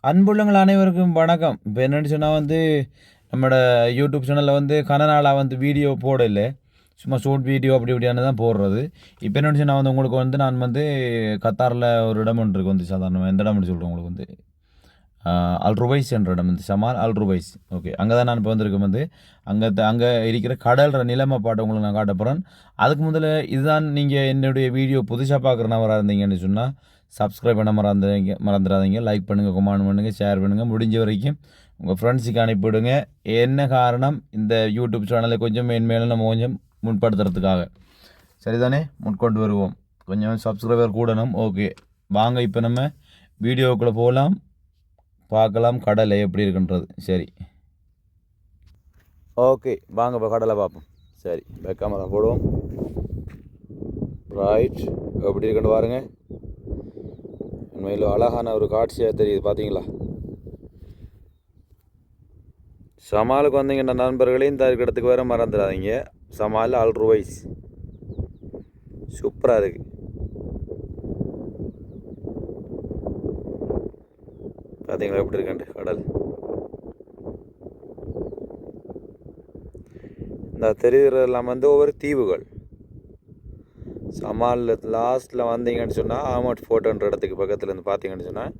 அன்புள்ளங்கள் அனைவருக்கும் வணக்கம். இப்போ என்னென்னு சொன்னால் நம்மளோட யூடியூப் சேனலில் கனநாளாக வீடியோ போடல, சும்மா ஷார்ட் வீடியோ அப்படி இப்படியானு தான் போடுறது. இப்போ என்னென்னு சொன்னால் உங்களுக்கு நான் கத்தாரில் ஒரு இடம் ஒன்று இருக்குது சாதாரணமாக எந்த இடம்னு சொல்கிறேன் உங்களுக்கு அல்ருவைஸ் என்ற இடம் ஷமால் அல்ருவைஸ். ஓகே, அங்கே தான் நான் இப்போ வந்திருக்கேன். அங்கே இருக்கிற கடல்ற நிலைமை பாட்டு உங்களுக்கு நான் காட்ட போகிறேன். அதுக்கு முதல்ல இதுதான் நீங்கள் என்னுடைய வீடியோ புதுசாக பார்க்குறனவராக இருந்தீங்கன்னு சொன்னால் சப்ஸ்கிரைப் பண்ண மறந்துடாதீங்க. லைக் பண்ணுங்கள், கமெண்ட் பண்ணுங்கள், ஷேர் பண்ணுங்கள். முடிஞ்ச வரைக்கும் உங்கள் ஃப்ரெண்ட்ஸுக்கு அனுப்பிவிடுங்க. என்ன காரணம், இந்த யூடியூப் சேனலை கொஞ்சம் மேன்மேலும் நம்ம கொஞ்சம் முன்படுத்துறதுக்காக. சரிதானே, முன்கொண்டு வருவோம். கொஞ்சம் சப்ஸ்கிரைபர் கூடணும். ஓகே, வாங்க இப்போ நம்ம வீடியோக்குள்ளே போகலாம், பார்க்கலாம் கடலை எப்படி இருக்குன்றது. சரி, ஓகே, வாங்க இப்போ கடலை பார்ப்போம். சரி, பேக் கேமரா போடுவோம். ரைட், எப்படி இருக்குன்னு பாருங்கள். உண்மையில் அழகான ஒரு காட்சியாக தெரியுது, பார்த்தீங்களா? சமாலுக்கு வந்தீங்கன்னா நண்பர்களையும் இந்த இடத்துக்கு வேறு மறந்துடாதீங்க. சமால் அல்ருவைஸ் சூப்பராக இருக்குது. பார்த்தீங்களா எப்படி இருக்கேன் கடல்? இந்த தெரிகிறதெல்லாம் ஒவ்வொரு தீவுகள். சமாலில் லாஸ்ட்டில் வந்தீங்கன்னு சொன்னால் ஆமட் ஃபோட்டோன்ற இடத்துக்கு பக்கத்தில் இருந்து பார்த்தீங்கன்னு சொன்னால்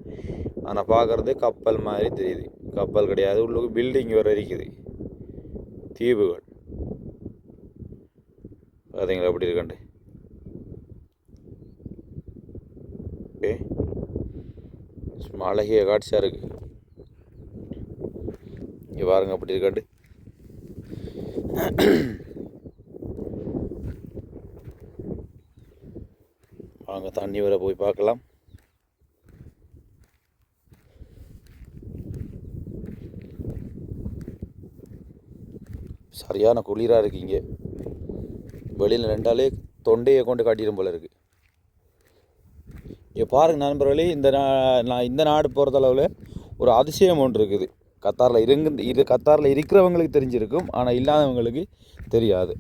ஆனால் பார்க்குறது கப்பல் மாதிரி தெரியுது. கப்பல் கிடையாது, உள்ளுக்கு பில்டிங் வேறு இருக்குது. தீவுகள் பார்த்தீங்களா எப்படி இருக்கண்டு? ஓகே, சும்மா அழகிய காட்சியாக இருக்குது. இங்கே பாருங்க அப்படி இருக்காண்டு. வாங்க தண்ணி வர போய் பார்க்கலாம். சரியான குளிராக இருக்குங்க. வெளியில் ரெண்டாலே தொண்டையை கொண்டு காட்டிடும் போல இருக்குது. இங்கே பாருங்க நண்பர்களே, இந்த நாடு பொறுத்தளவில் ஒரு அதிசயம் ஒன்று இருக்குது. கத்தாரில் இருக்கிறவங்களுக்கு தெரிஞ்சிருக்கும், ஆனால் இல்லாதவங்களுக்கு தெரியாது.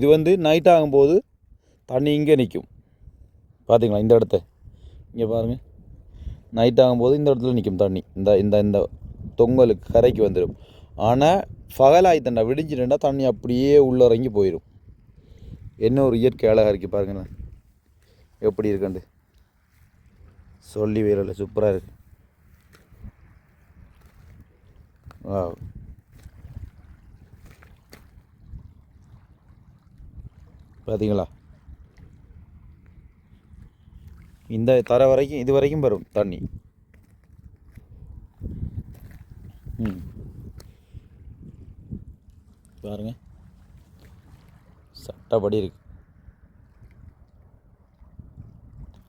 இது நைட் ஆகும்போது தண்ணி இங்கே நிற்கும். பார்த்தீங்களா இந்த இடத்த? இங்கே பாருங்கள், நைட் ஆகும்போது இந்த இடத்துல நிற்கும் தண்ணி. இந்த தொங்கலுக்கு கரைக்கு வந்துடும். ஆனால் பகலாயித்தண்டா விடிஞ்சிட்டா தண்ணி அப்படியே உள்ளறங்கி போயிடும். என்ன ஒரு இயற்கை அழகாக இருக்குது பாருங்கண்ணா, எப்படி இருக்குண்டு சொல்லி வேறல. சூப்பராக இருக்குது. பார்த்தீங்களா? இந்த தர வரைக்கும் இது வரைக்கும் வரும் தண்ணி. பாருங்க, சட்டப்படி இருக்கு.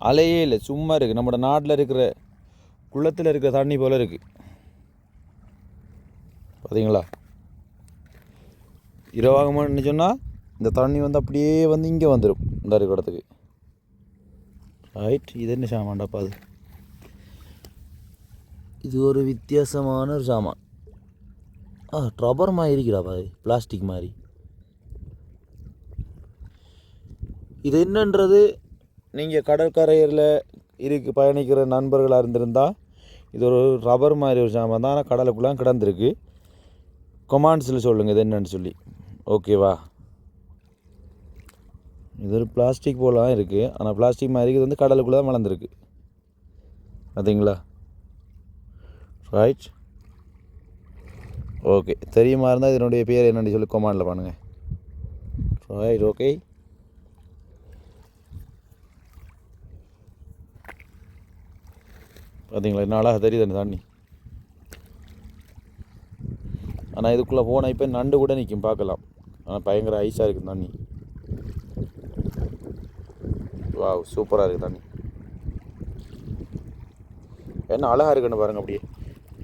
அலையே இல்லை, சும்மா இருக்குது. நம்ம நாட்டில் இருக்கிற குளத்தில் இருக்கிற தண்ணி போல் இருக்குது. பார்த்தீங்களா? இரவாகமான்னு சொன்னால் இந்த தண்ணி அப்படியே இங்கே வந்துடும் இந்த இருக்கிற இடத்துக்கு. ரைட், இது என்ன சாமான்டாப்பா? இது ஒரு வித்தியாசமான ஒரு சாமான். ரப்பர் மாதிரி இருக்கிறாப்பா, அது பிளாஸ்டிக் மாதிரி. இது என்னன்றது நீங்கள் கடற்கரையில் பயணிக்கிற நண்பர்களாக இருந்திருந்தால் இது ஒரு ரப்பர் மாதிரி ஒரு சாமான் தான். ஆனால் கடலுக்குள்ளே கிடந்திருக்கு. கொமாண்ட்ஸில் சொல்லுங்கள் இது என்னன்னு சொல்லி. ஓகேவா? இது ஒரு பிளாஸ்டிக் போல தான் இருக்குது, ஆனால் பிளாஸ்டிக் மாதிரி இது கடலுக்குள்ளே தான் வளர்ந்துருக்கு. பார்த்தீங்களா? Right, okay. தெரியுமா இருந்தால் இதனுடைய பேர் என்னன்னு சொல்லி கொமாண்டில் பண்ணுங்கள். Right, okay. பார்த்தீங்களா என்ன அழகாக தெரியுது அந்த தண்ணி? ஆனால் இதுக்குள்ளே போனால் இப்போ நண்டு கூட நிற்கும், பார்க்கலாம். ஆனால் பயங்கர ஐஸாக இருக்குது தண்ணி. வாவ், சூப்பராக இருக்குது தண்ணி. என்ன அழகாக இருக்குன்னு பாருங்கள்.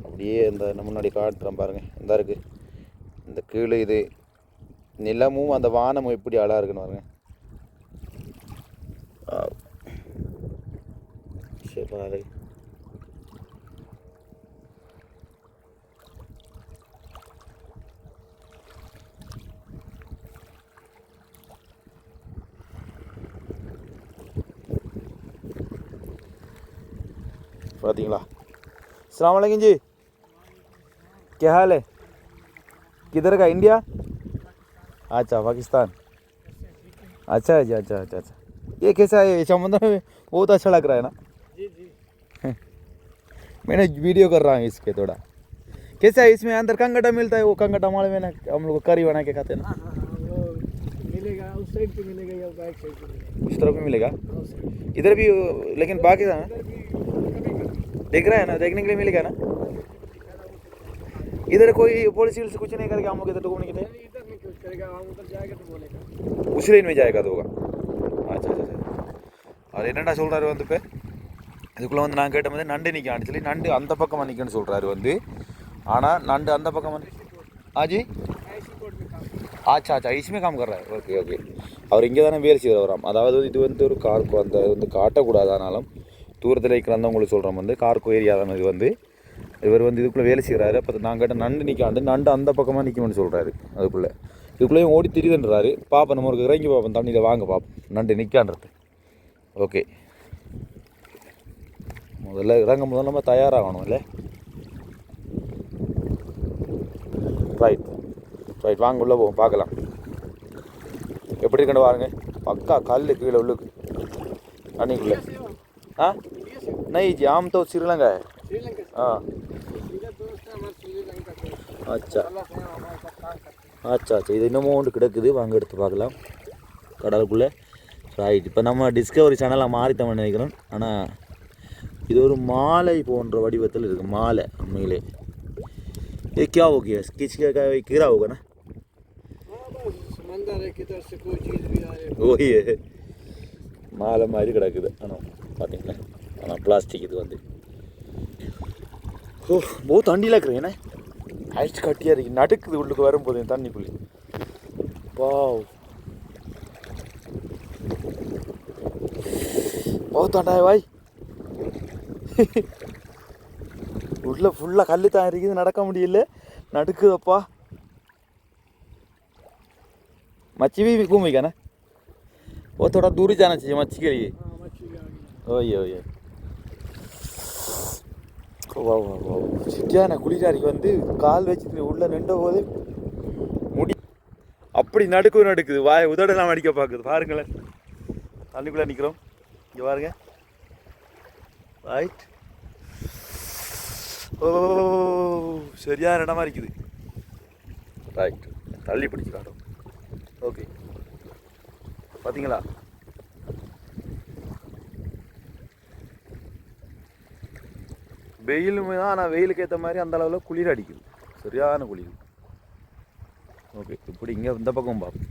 அப்படியே இந்த முன்னாடி காட்டுறேன் பாருங்கள். இந்த இருக்குது இந்த கீழே இது நிலமும் அந்த வானமும் எப்படி அழகாக இருக்குன்னு பாருங்கள். சரி, பார்த்தீங்களா? अस्सलाम वालेकुम जी, क्या हाल है? किधर का? इंडिया? अच्छा पाकिस्तान। अच्छा जी, अच्छा अच्छा अच्छा। ये कैसा है समुद्र में? बहुत अच्छा लग रहा है ना। जी जी। मैंने वीडियो कर रहा हूँ इसके थोड़ा। कैसा है इसमें अंदर कंगटा मिलता है? वो कंगटा माल में ना हम लोग करी बना के खाते हैं ना। हाँ हाँ हाँ, वो मिलेगा उस साइड पे मिलेगा या बैक साइड पे मिलेगा। उस तरफ भी मिलेगा हाँ, उस साइड पे। इधर भी, लेकिन पाकिस्तान इधर भी कभी कभी देख रहा है ना, देखने के लिए मिलेगा ना। इधर कोई पॉलिसी से कुछ नहीं करके हम लोग इधर घूमने के लिए? इधर नहीं कुछ करेगा, हम उधर जाएगा तो बोलेगा। उस लेन में जाएगा तो होगा। अच्छा अच्छा अच्छा। அவர் என்னடா சொல்கிறாரு வந்து இப்போ இதுக்குள்ளே வந்து நான் கேட்ட மாதிரி நண்டு நிற்கான்னு சொல்லி, நண்டு அந்த பக்கமாக நிற்கன்னு சொல்கிறாரு வந்து. ஆனால் நண்டு அந்த பக்கம் வந்து ஆஜி ஆச்சா ஆச்சா इसमें काम कर रहा है. Okay okay. அவர் இங்கே தானே வேலை செய்கிற வராம். அதாவது இது வந்து ஒரு கார்கோ, அந்த வந்து காட்டக்கூடாது, ஆனாலும் தூரத்தில் இருக்கிறாங்க உங்களுக்கு சொல்கிறோம் வந்து கார்கோ ஏரியா தானே இது வந்து. இவர் வந்து இதுக்குள்ளே வேலை செய்கிறாரு. அப்போ நான் கேட்ட நண்டு நிற்காண்டு, நண்டு அந்த பக்கமாக நிற்கும்னு சொல்கிறாரு. அதுக்குள்ளே இதுக்குள்ளேயும் ஓடி திரியுதுன்றாரு. பாப்பா நம்ம ஒரு இறங்கி பார்ப்போம், தண்ணியில் வாங்க பார்ப்போம் நண்டு நிற்கான்றது. ஓகே, முதல்ல இறங்கும் போது நம்ம தயாராகணும் இல்லை? ரைட் ரைட், வாங்க உள்ளே போவோம் பார்க்கலாம் எப்படி இருக்குன்னு பாருங்க. பக்கா கல் கீழே உள்ளுக்கு தண்ணிக்குள்ளே. हाँ नहीं जी, हम तो श्रीलंका है. श्रीलंका से। हाँ इधर दोस्त है हमारे श्रीलंका से। अच्छा अल्लाह से हमारे साथ काम करते हैं। अच्छा अच्छा. இது இன்னமும் ஒன்று கிடக்குது, வாங்க எடுத்து பார்க்கலாம் கடலுக்குள்ளே. ரைட், இப்போ நம்ம டிஸ்கவரி சேனலாக மாறித்தோம்னு நினைக்கிறோம். ஆனால் இது ஒரு மாலை போன்ற வடிவத்தில் இருக்குது. மாலை உண்மையிலே. ये क्या हो गया? किसका का कीड़ा होगा ना? हाँ बस समंदर है, किधर से कोई चीज़ भी आ रही है। वही है, மாலை மாதிரி கிடக்குது. ஆனால் பார்த்தீங்களா, ஆனால் பிளாஸ்டிக் இது வந்து. ஓ बहुत ठंडी लग रही है ना. ஐஸ் கட்டியாக இருக்குது, நடுக்குது உள்ளுக்கு வரும்போது தண்ணிக்குள்ளே. वाह बहुत ठंडा है भाई. உள்ள ஃபுல்லாக கல் தான் இருக்குது, நடக்க முடியல, நடுக்குதப்பா. मच्छी भी घूमेगा ना? वो थोड़ा दूर ही जाना चाहिए मच्छी के लिए. हाँ मच्छी भी आ गई। ஓய் ஓய். வா வா வா, சிட்டியான குளிராரிக்கு வந்து கால் வச்சுட்டு உள்ளே நின்ற போது முடி அப்படி நடக்குது. வாய் உதடெல்லாம் அடிக்க பார்க்குது. பாருங்களேன், தண்ணிக்குள்ளே நிற்கிறோம். இங்கே பாருங்க. ரைட். ஓ சரியான இடமா இருக்குது. ரைட், தள்ளி பிடிச்சி காட்டும். ஓகே, பார்த்தீங்களா? வெயிலுமே தான், ஆனால் வெயிலுக்கு ஏற்ற மாதிரி அந்த அளவில் குளிர் அடிக்குது, சரியான குளிர். ஓகே, இப்படி இங்கே இந்த பக்கம் பார்ப்போம்.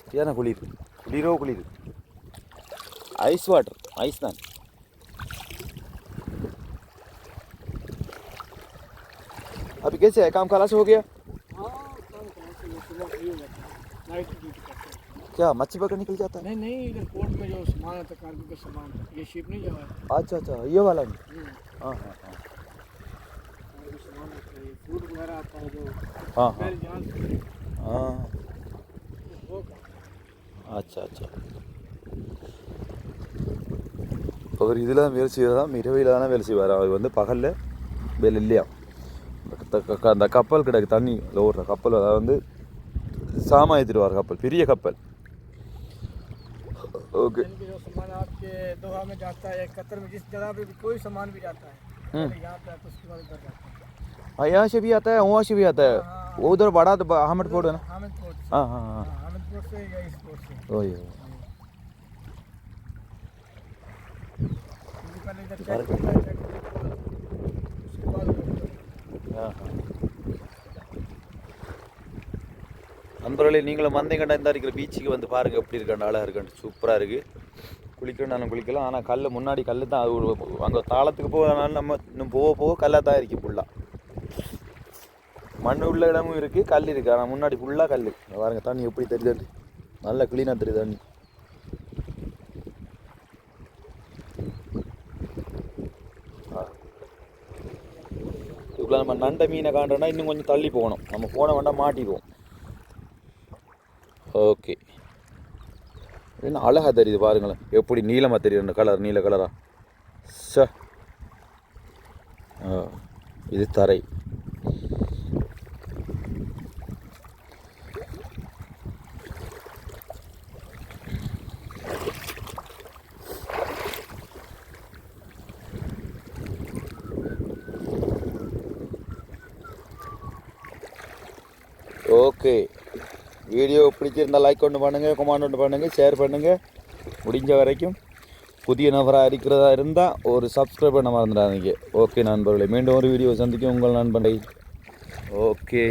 சரியான குளிர், குளிர். आइस वाटर, आइस नान. अभी कैसे है, काम खलास हो गया? हाँ काम कहाँ से सुबह फ्री हो जाता है, नाइट ड्यूटी करते हैं। क्या मच्छी पकड़ निकल जाता है? नहीं इधर पोर्ट में जो सामान आता है, कार्गो का सामान, ये शिप नहीं जा रहा है। अच्छा अच्छा, ये वाला नहीं. हाँ हाँ हाँ कार्गो सामान आता है, फूड वगैरह आता है जो हाँ पहले जहाज से हाँ. वो का। अच्छा अच्छा. அவர் இதில் தான் வேலை செய்வதான், இரவையில் தானே வேலை செய்வார். அவர் வந்து பகலில் வேலை இல்லையா. அந்த கப்பல் கிடக்கு, தண்ணி ஓடுற கப்பல், அதாவது வந்து சாமான் ஏற்றிடுவார் கப்பல், பெரிய கப்பல். ओके, जो सामान आपके दोहा में जाता है, कतर में जिस जगह पे भी कोई सामान भी जाता है, यहाँ पे तो उसके बाद उधर जाता है। यहाँ से भी आता है, वहाँ से भी आता है. वो उधर बड़ा हामिद पोर्ट है ना? हामिद पोर्ट से। हाँ हाँ हाँ, हामिद पोर्ट से या इस पोर्ट से। वही. पहले इधर चेक करता है, चेक करने के बाद उसके बाद वो उधर। हाँ हाँ. நண்பர்களே, நீங்களும் வந்தீங்கன்னா இந்த இருக்கிற பீச்சுக்கு வந்து பாருங்கள் எப்படி இருக்காண்டு, அழகாக இருக்காண்டு, சூப்பராக இருக்குது. குளிக்கணும்னாலும் குளிக்கலாம். ஆனால் கல் முன்னாடி கல் தான், அது அங்கே தாளத்துக்கு போகிறதுனால நம்ம இன்னும் போக கல்லாக தான் இருக்குது ஃபுல்லாக. மண் உள்ள இடமும் இருக்குது, கல் இருக்குது. ஆனால் முன்னாடி ஃபுல்லாக கல். பாருங்கள் தண்ணி எப்படி தெரியுது, நல்லா க்ளீனாக தெரியுது தண்ணி. இதுக்குள்ள நம்ம நண்டை மீனை காண்டோன்னா இன்னும் கொஞ்சம் தள்ளி போகணும். நம்ம போன வேண்டாம் மாட்டிடுவோம். ஓகே, என்ன அழகாக தெரியுது பாருங்களேன், எப்படி நீளமாக தெரியுது அந்த கலர், நீல கலராக. ச இது தரை. ஓகே, வீடியோ பிடிச்சிருந்தால் லைக் ஒன்று பண்ணுங்கள், கமெண்ட் ஒன்று பண்ணுங்கள், ஷேர் பண்ணுங்கள். முடிஞ்ச வரைக்கும் புதிய நபராக இருக்கிறதா இருந்தால் ஒரு சப்ஸ்கிரைப் பண்ண மறந்துடாதீங்க. ஓகே நண்பர்களே, மீண்டும் ஒரு வீடியோ சந்திக்கும் உங்கள் நண்பனை. ஓகே.